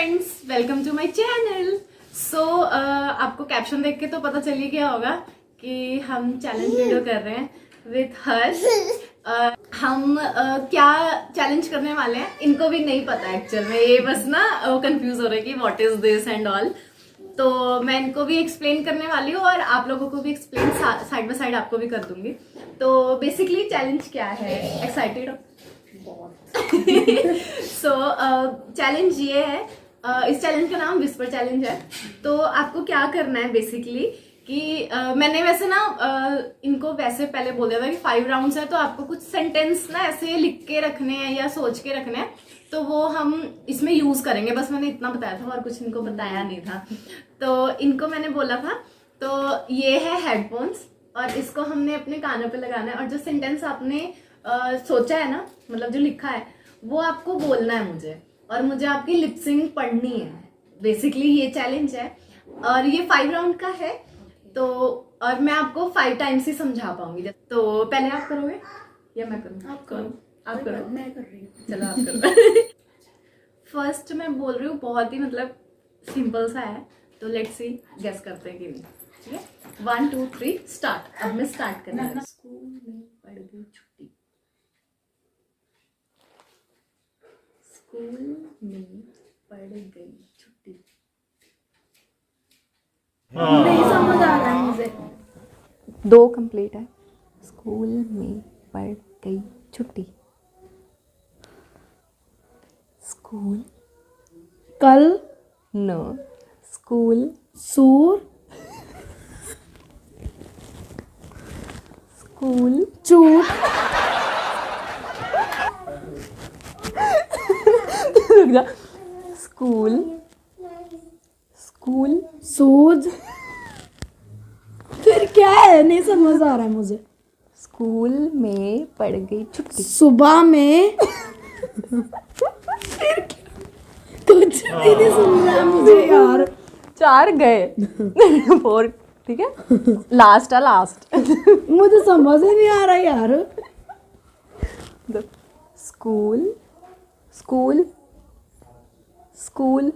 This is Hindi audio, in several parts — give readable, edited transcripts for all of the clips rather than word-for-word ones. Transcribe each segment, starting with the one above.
Friends, welcome to my channel. आपको कैप्शन देख के तो पता चल ही गया होगा कि हम चैलेंज वीडियो कर रहे हैं विथ हर्ष। हम क्या चैलेंज करने वाले हैं इनको भी नहीं पता एक्चुअल में, ये बस ना वो कंफ्यूज हो रहे हैं कि what is this and all. तो मैं इनको भी एक्सप्लेन करने वाली हूँ और आप लोगों को भी एक्सप्लेन साइड बाय साइड आपको भी कर दूंगी। तो बेसिकली चैलेंज क्या है, एक्साइटेड हो? चैलेंज ये है, इस चैलेंज का नाम विस्पर चैलेंज है। तो आपको क्या करना है बेसिकली कि मैंने वैसे ना इनको वैसे पहले बोल दिया था कि 5 राउंड्स है, तो आपको कुछ सेंटेंस ना ऐसे लिख के रखने हैं या सोच के रखने हैं, तो वो हम इसमें यूज करेंगे। बस मैंने इतना बताया था और कुछ इनको बताया नहीं था। तो इनको मैंने बोला था, तो ये है हेडफोन्स और इसको हमने अपने कानों पे लगाना है और जो सेंटेंस आपने सोचा है ना, मतलब जो लिखा है वो आपको बोलना है मुझे, और मुझे आपकी लिपसिंग पढ़नी है। बेसिकली ये चैलेंज है और ये 5 राउंड का है। तो और मैं आपको 5 टाइम्स ही समझा पाऊंगी। तो पहले आप करोगे या मैं करूँ? आप करो। आप करो। मैं कर रही हूँ। चलो आप करो। फर्स्ट मैं बोल रही हूँ, बहुत ही मतलब सिंपल सा है, तो लेट्स सी गेस करते हैं कि नहीं। ठीक है, 1 2 3 स्टार्ट। अब मैं स्टार्ट करना है। स्कूल में पड़ गई छुट्टी। स्कूल में पड़ गई छुट्टी। नहीं समझ आ रहा है मुझे। 2 कंप्लीट है। स्कूल में पड़ गई छुट्टी। स्कूल कल न स्कूल सूर स्कूल चूट रुक जा। स्कूल स्कूल सूज। फिर क्या है, नहीं समझ आ रहा है मुझे। स्कूल में पड़ गई छुट्टी। सुबह में कुछ भी नहीं सुन रहा है मुझे यार। 4 गए। 4 ठीक है, लास्ट है लास्ट। मुझे समझ ही नहीं आ रहा यार। स्कूल स्कूल स्कूल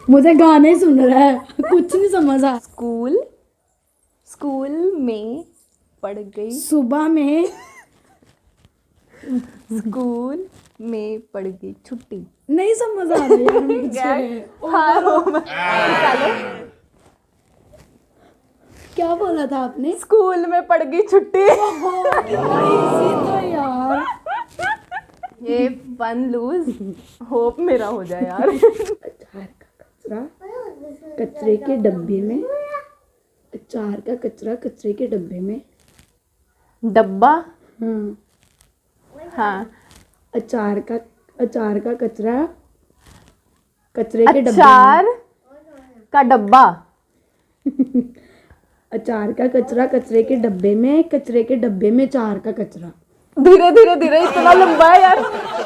मुझे गाने ही सुन रहा है, कुछ नहीं समझ आ। स्कूल स्कूल में पड़ गई। सुबह में स्कूल में पड़ गई छुट्टी। नहीं समझ आ रहा यार मुझे। क्या बोला था आपने? स्कूल में पड़ गई छुट्टी। इसी तो यार। ये 1 लूज, होप मेरा हो जाए यार। अचार का कचरा कचरे के डब्बे में। अचार का कचरा कचरे के डब्बे में। डब्बा। हाँ। हाँ, अचार का कचरा कचरे के डब्बे अचार का डब्बा। में। अचार का कचरा कचरे के डब्बे में। कचरे के डब्बे में अचार का कचरा। धीरे धीरे धीरे, इतना लंबा है यार।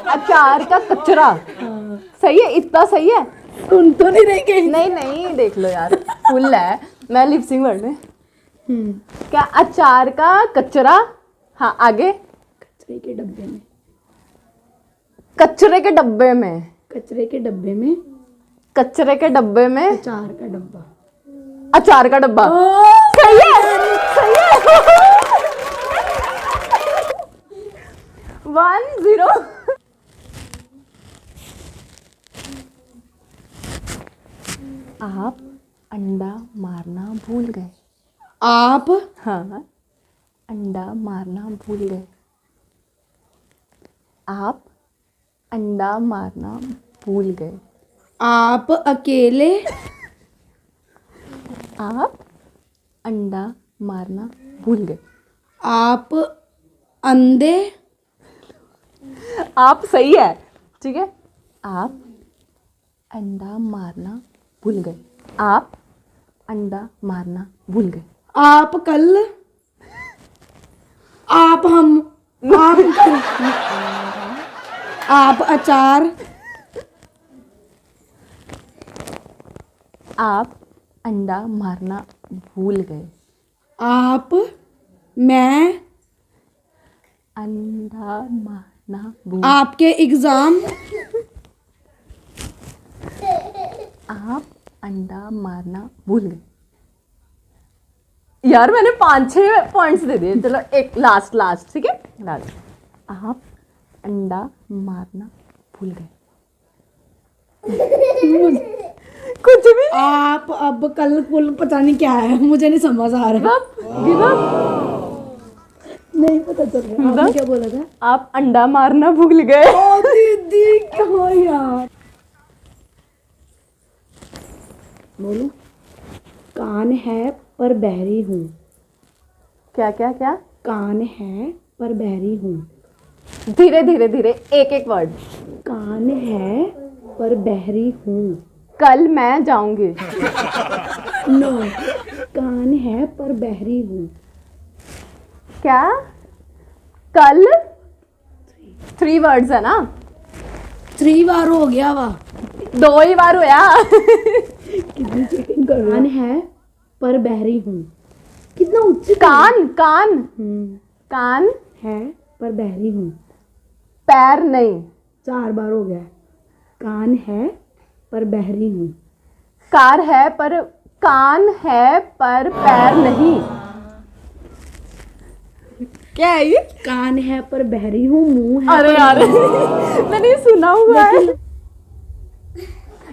अचार का कचरा। हाँ। सही है, इतना सही है। सुन तो नहीं रही कहीं। नहीं नहीं, देख लो यार, फुल है। मैं लिपसिंग वर्ड हम्म। क्या? अचार का कचरा। हाँ, आगे। कचरे के डब्बे में। कचरे के डब्बे में। कचरे के डब्बे में कचरे के डब्बे में अचार का डब्बा। अचार का डब्बा। सही है, सही है। 1 0। आप अंडा मारना भूल गए। आप हाँ, अंडा मारना भूल गए। आप अंडा मारना भूल गए। आप अकेले आप अंडा मारना भूल गए। आप अंधे। आप सही है, ठीक है। आप अंडा मारना भूल गए। आप अंडा मारना भूल गए। आप कल। आप हम। आप अचार। आप अंडा मारना भूल गए। आप मैं अंडा मारना भूल। आपके एग्जाम अंडा मारना भूल गए। यार मैंने 5-6 पॉइंट्स दे दिए, चलो एक लास्ट, ठीक है लास्ट। आप अंडा मारना भूल गए। कुछ भी आप अब कल कुल पता नहीं क्या है, मुझे नहीं समझ आ रहा। Give up. नहीं पता चल रहा आपने क्या बोला था। आप अंडा मारना भूल गए। ओ दीदी क्या यार। बोलो। कान है पर बहरी हूँ। क्या क्या क्या? कान है पर बहरी हूँ। धीरे धीरे धीरे एक एक वर्ड। कान है पर बहरी हूँ। कल मैं जाऊंगी। नो, कान है पर बहरी हूँ। क्या? कल 3 वर्ड्स है ना? 3 बार हो गया वा। 2 ही बार हुआ। कितनी चीटिंग कर रहे हो। कान है पर बहरी हूँ। कितना उच्च कान कान हम्म, कान है पर बहरी हूँ। पैर नहीं। 4 बार हो गया। कान है पर बहरी हूँ। कार है पर कान है पर पैर नहीं। क्या है ये? कान है पर बहरी हूँ, मुंह है अरे पर यार मैंने ये सुना हुआ है। लेकिन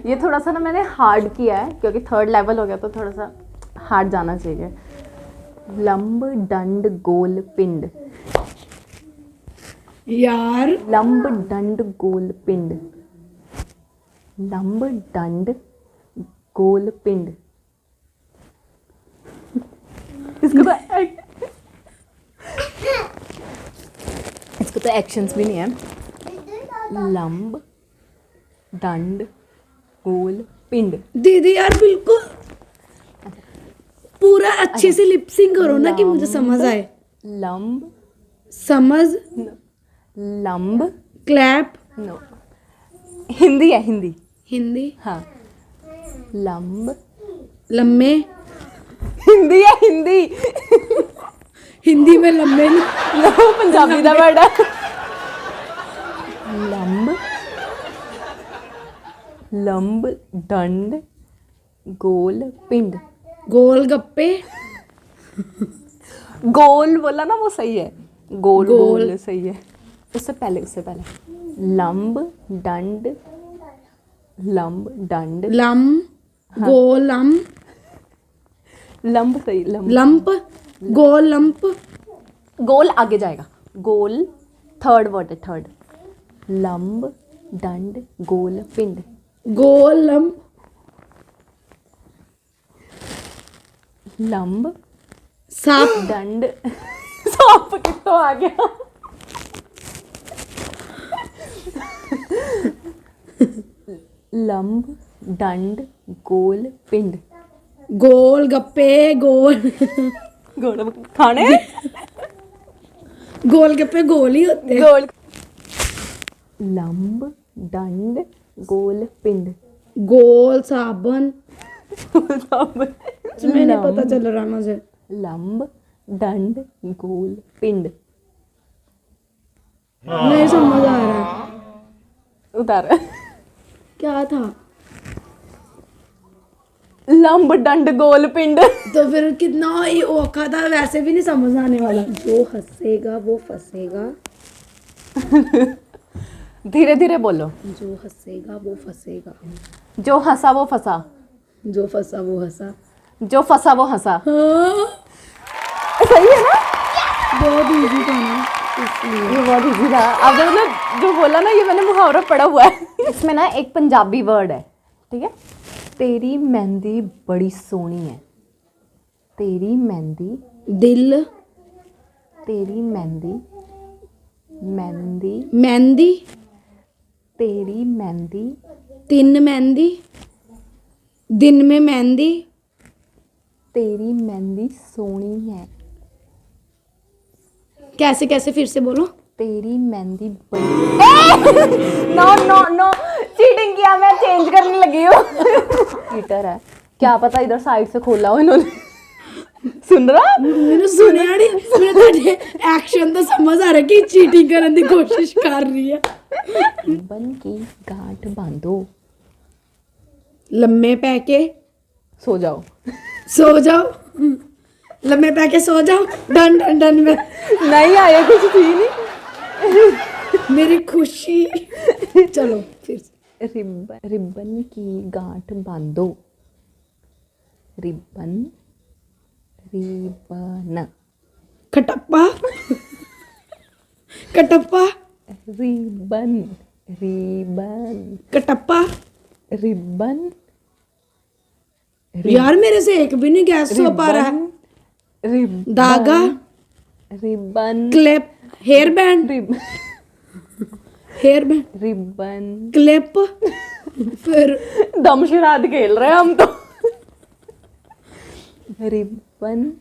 ये थोड़ा सा ना मैंने हार्ड किया है क्योंकि 3rd लेवल हो गया तो थोड़ा सा हार्ड जाना चाहिए। लंब दंड गोल पिंड। यार लंब दंड गोल पिंड। लंब दंड गोल पिंड। इसको तो एक्शंस भी नहीं है। लंब दंड गोल पिंड। दीदी यार बिल्कुल पूरा अच्छे से लिपसिंग करो ना कि मुझे समझ आए। लंब समझ लंब क्लैप नो हिंदी है हिंदी। हिंदी हाँ लंब लम्बे हिंदी है हिंदी। हिंदी में लम्बे नो पंजाबी का वर्ड है। लंब लंब दंड गोल पिंड। गोल गप्पे गोल बोला ना वो सही है। गोल गोल। गोल सही है। उससे पहले लंब दंड लम गोल लम लंब सही लंब। लंप गोल लंप गोल आगे जाएगा। गोल 3rd वर्ड है 3rd। लंब दंड गोल पिंड। गोल लंप लंब सांप दंड सांप कितना आ गया। लंब दंड गोल पिंड। गोल गप्पे गोल गोल खाने गोल गप्पे गोल ही होते हैं। गोल। लंब दंड गोल पिंड। गोल साबन लंब मैंने पता चल रहा मुझे। लंब दंड गोल पिंड। नहीं समझ आ रहा उतार। क्या था। लंब दंड गोल पिंड। तो फिर कितना ही औखा था, वैसे भी नहीं समझ आने वाला। जो हंसेगा वो फंसेगा। धीरे धीरे बोलो। जो हंसेगा वो फंसेगा। जो हंसा वो फंसा। जो फंसा वो हंसा। जो फंसा वो हंसा। हाँ सही है ना? बहुत इजी था ना इसलिए। ये बहुत इजी था। अब जब मतलब जो बोला ना ये मैंने मुहावरा पढ़ा हुआ है। इसमें ना एक पंजाबी वर्ड है, ठीक है। तेरी मेहंदी बड़ी सोहनी है। तेरी मेहंदी दिल तेरी मेहंदी मेहंदी मेहंदी तेरी मेहंदी 3 मेहंदी दिन में मेहंदी। तेरी मेहंदी सोहनी है। कैसे कैसे फिर से बोलो। तेरी मेहंदी बड़ी नो नो नो चीटिंग किया, मैं चेंज करने लगी हूँ। चीटर है क्या पता, इधर साइड से खोला हो इन्होंने। सुन रहा मैंने सुनिया नहीं, मैंने ਤੁਹਾਡੇ एक्शन तो समझ आ रहा कि चीटिंग करने की कोशिश कर रही है। बन की गांठ बांधो। लम्बे पै के सो जाओ। सो जाओ, लम्बे पै के सो जाओ, डन डन डन में नहीं आया, कुछ थी नहीं। मेरी खुशी। चलो फिर से। रिबन की गांठ बांधो। रिबन रिबन खटप्पा कटप्पा रिबन रिबन कटप्पा। रिबन यार मेरे से एक भी नहीं गैस हो पा रहा है। रिबन धागा, ribbon clip, hair band, ribbon hair band, ribbon clip, फिर दमशराद खेल रहे हैं हम तो। रिबन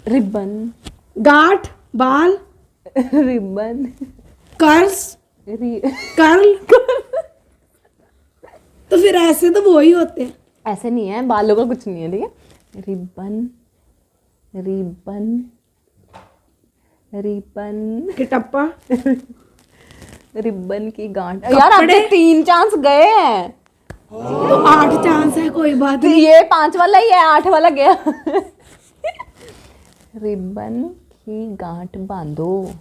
रिबन गांठ, बाल, रिबन कर्ल्स, कर्ल। तो फिर ऐसे तो वो ही होते हैं। ऐसे नहीं है, बालों का कुछ नहीं है, ठीक है। रिबन रिबन रिबन कटप्पा, रिबन की गांठ। यार अब तो 3 चांस गए हैं। तो 8 चांस है, कोई बात तो नहीं। ये 5 वाला ही है, 8 वाला गया। रिबन की गांठ बांधो।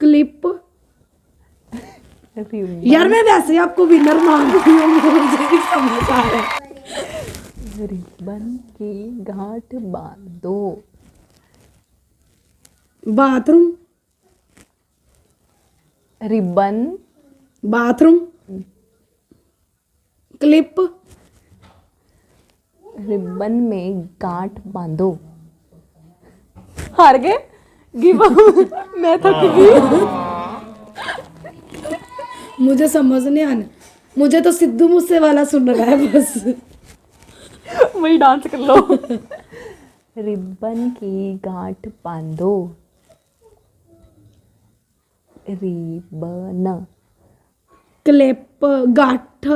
क्लिप। रिबन यार मैं वैसे ही आपको विनर मानती हूँ, मुझे भी समझ आ रहा है। रिबन की गांठ बांधो। Bathroom, ribbon bathroom, clip, ribbon में गांठ बांधो। हार गए, गिव अप। मैं थक गई। मुझे समझ नहीं आना, मुझे तो सिद्धू मूसे वाला सुन रहा है बस। वही डांस कर लो। रिबन की गांठ बांधो। रिबन क्लिप, गांठ,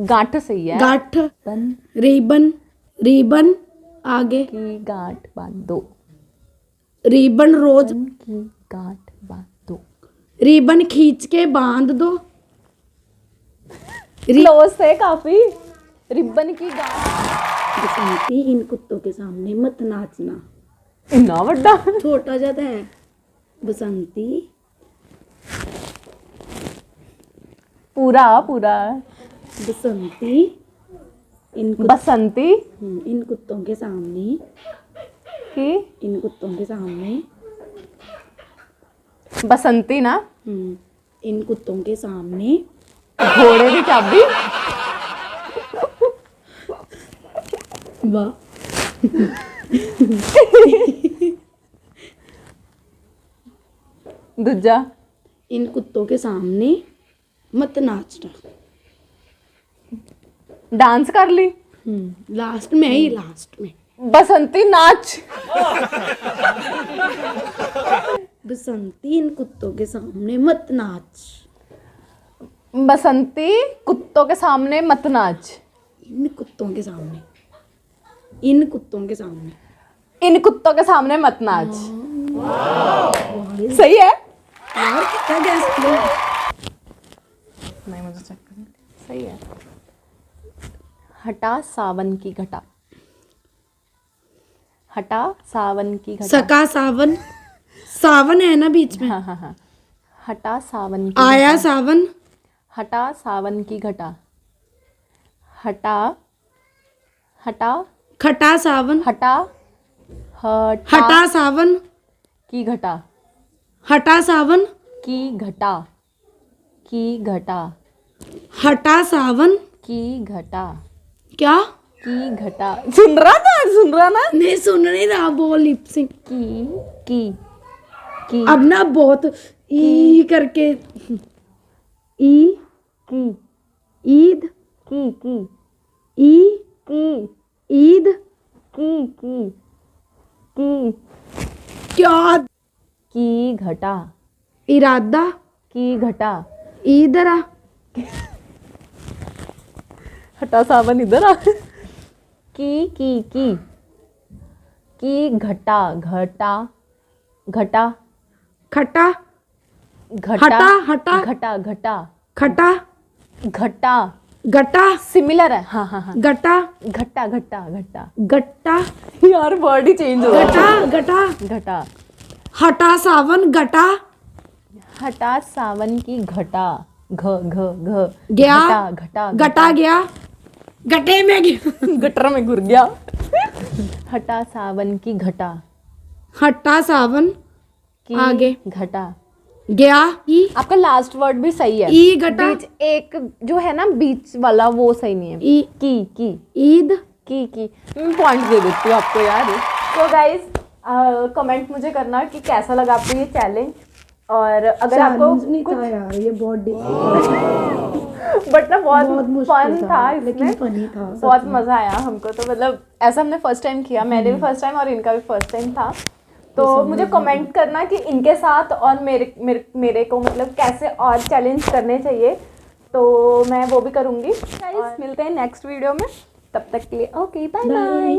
गांठ सही है। गांठ, बन रिबन, रिबन, आगे की गांठ बांधो। रिबन, रोज, रिबन की गांठ बांधो। रिबन खींच के बांध दो। क्लोज थे काफी। रिबन की गांठ। बसंती, इन कुत्तों के सामने मत नाचना। इतना बड़ा। छोटा ज्यादा है। बसंती, पूरा पूरा। बसंती, बसंती इन कुत्तों के सामने, की इन कुत्तों के सामने, बसंती ना। इन कुत्तों के सामने घोड़े की चाबी। वाह। दूजा इन कुत्तों के सामने मत नाचना। डांस कर ली। लास्ट में ही, लास्ट में बसंती नाच। बसंती, इन कुत्तों के सामने मत नाच। बसंती कुत्तों के सामने मत नाच। इन कुत्तों के सामने, इन कुत्तों के सामने, इन कुत्तों के सामने मत नाच। सही है। यार कितना गैस किया। नहीं, मुझे चेक करना। सही है। हटा सावन की घटा। हटा सावन की घटा। सका सावन, सावन है ना बीच में। हाँ हाँ हाँ। हटा सावन की आया घटा। सावन, हटा सावन की घटा। हटा हटा खटा सावन, हटा हटा सावन, की घटा। हटा सावन, की घटा। की घटा। हटा सावन, की घटा। क्या की घटा। सुन रहा ना। नहीं सुन नहीं रहा, बोल लिप सिंग। की अब ना बहुत ई करके, ई, की ईद, की ई, की ईद, की क्या, की घटा। इरादा, की घटा। इधर आ, हटा सावन इधर आ। की घटा घटा घटा खटा, घटा हटा, हटा, घटा घटा खटा, घटा गटा सिमिलर है। हाँ हाँ हाँ, गटा घट्टा घट्टा घट्टा। गट्टा यार वर्ड ही चेंज हो गया। गटा गटा घटा। हटा सावन गटा हटा सावन की घटा। घ घ घ गया घटा घटा गटा गया गटे में गया गटर में घुर गया। हटा सावन की घटा हटा सावन की आगे घटा। गया ई आपका लास्ट वर्ड भी सही है। ई घटा बीच एक जो है ना बीच वाला वो सही नहीं है। ई की ईद की मैं पॉइंट दे देती हूँ आपको यार। तो गाइज कमेंट मुझे करना कि कैसा लगा आपको ये चैलेंज, और अगर आपको नहीं कुछ था यार ये बहुत बट ना बहुत मुश्किल फन था लेकिन इसमें, फनी था बहुत मजा आया हमको। तो मतलब ऐसा हमने फर्स्ट टाइम किया, मैंने भी फर्स्ट टाइम और इनका भी फर्स्ट टाइम था। तो मुझे कमेंट करना कि इनके साथ और मेरे को मतलब कैसे और चैलेंज करने चाहिए, तो मैं वो भी करूँगी। मिलते हैं नेक्स्ट वीडियो में, तब तक के लिए ओके बाय बाय।